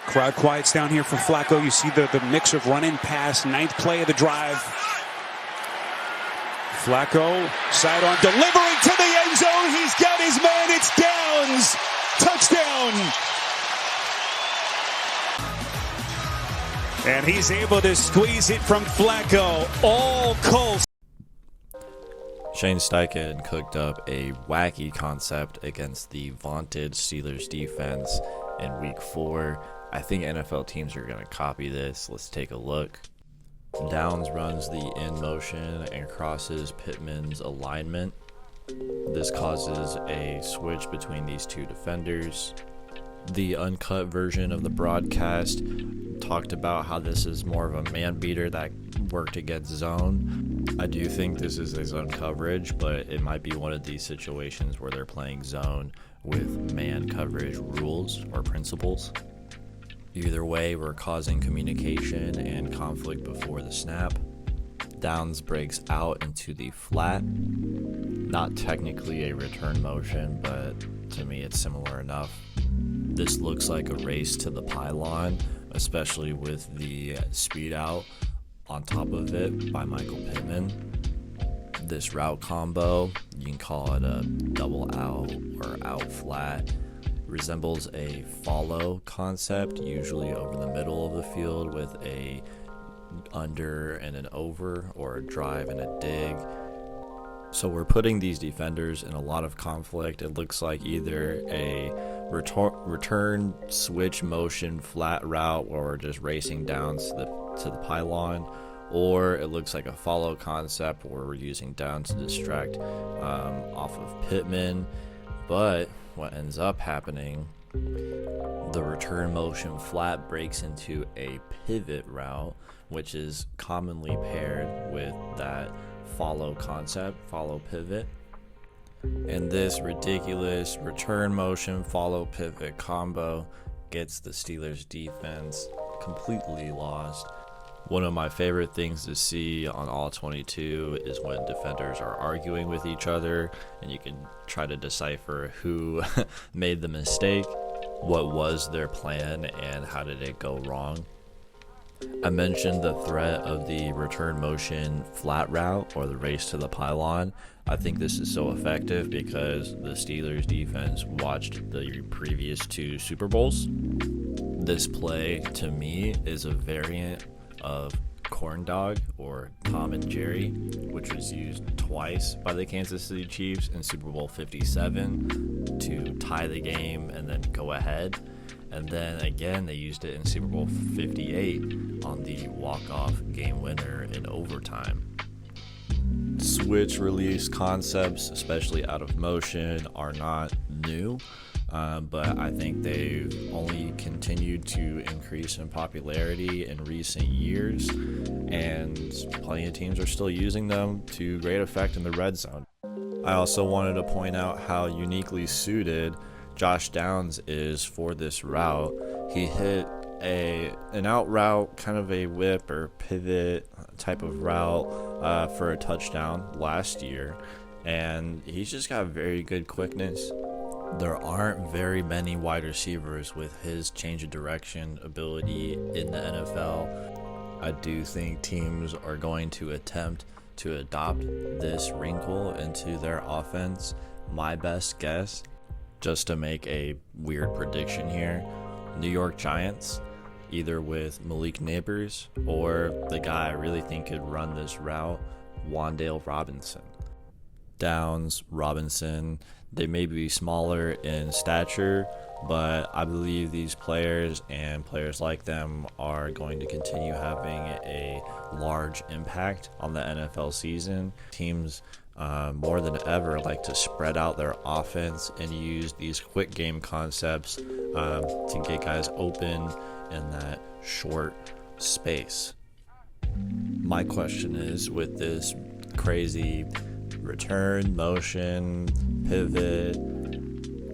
Crowd quiets down here for Flacco. You see the mix of run and pass. 9th play of the drive. Flacco, sidearm, delivering to the end zone. He's got his man. It's Downs. Touchdown. And he's able to squeeze it from Flacco. All Colts. Shane Steichen cooked up a wacky concept against the vaunted Steelers defense in Week 4. I think NFL teams are going to copy this. Let's take a look. Downs runs the in motion and crosses Pittman's alignment. This causes a switch between these two defenders. The uncut version of the broadcast talked about how this is more of a man beater that worked against zone. I do think this is a zone coverage, but it might be one of these situations where they're playing zone with man coverage rules or principles. Either way, we're causing communication and conflict before the snap. Downs breaks out into the flat. Not technically a return motion, but to me it's similar enough. This looks like a race to the pylon, especially with the speed out on top of it by Michael Pittman. This route combo, you can call it a double out or out flat, resembles a follow concept, usually over the middle of the field with a under and an over, or a drive and a dig. So we're putting these defenders in a lot of conflict. It looks like either a return switch motion flat route or just racing down to the pylon, or it looks like a follow concept where we're using down to distract off of Pittman. But what ends up happening, the return motion flat breaks into a pivot route, which is commonly paired with that follow concept, follow pivot. And this ridiculous return motion follow pivot combo gets the Steelers defense completely lost. One of my favorite things to see on all 22 is when defenders are arguing with each other and you can try to decipher who made the mistake, what was their plan, and how did it go wrong. I mentioned the threat of the return motion flat route or the race to the pylon. I think this is so effective because the Steelers defense watched the previous 2 Super Bowls. This play, to me, is a variant of corn dog or Tom and Jerry, which was used twice by the Kansas City Chiefs in Super Bowl 57 to tie the game and then go ahead. And then again, they used it in Super Bowl 58 on the walk-off game winner in overtime. Switch release concepts, especially out of motion, are not new, but I think they've only continued to increase in popularity in recent years, and plenty of teams are still using them to great effect in the red zone. I also wanted to point out how uniquely suited Josh Downs is for this route. He hit an out route, kind of a whip or pivot type of route for a touchdown last year, and he's just got very good quickness. There aren't very many wide receivers with his change of direction ability in the NFL. I do think teams are going to attempt to adopt this wrinkle into their offense. My best guess, just to make a weird prediction here, New York Giants, either with Malik Neighbors or the guy I really think could run this route, Wan'Dale Robinson. Downs, Robinson, they may be smaller in stature, but I believe these players and players like them are going to continue having a large impact on the NFL season. Teams more than ever like to spread out their offense and use these quick game concepts to get guys open in that short space. My question is, with this crazy return, motion, pivot,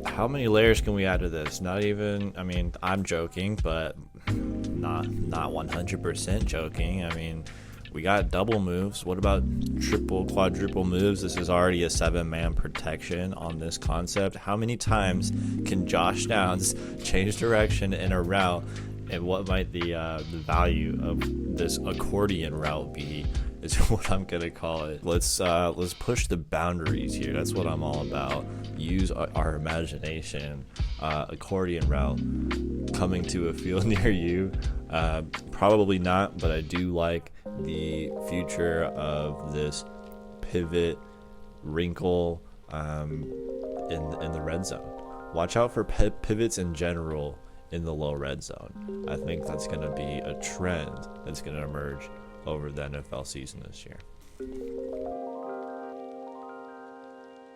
how many layers can we add to this? Not even, I mean, I'm joking, but not 100% joking. I mean, we got double moves. What about triple, quadruple moves? This is already a 7-man protection on this concept. How many times can Josh Downs change direction in a route And what might the value of this accordion route be is what I'm gonna call it. Let's push the boundaries here. That's what I'm all about. Use our imagination. Accordion route coming to a field near you. Probably not, but I do like the future of this pivot wrinkle in the red zone. Watch out for pivots in general in the low red zone. I think that's going to be a trend that's going to emerge over the NFL season this year.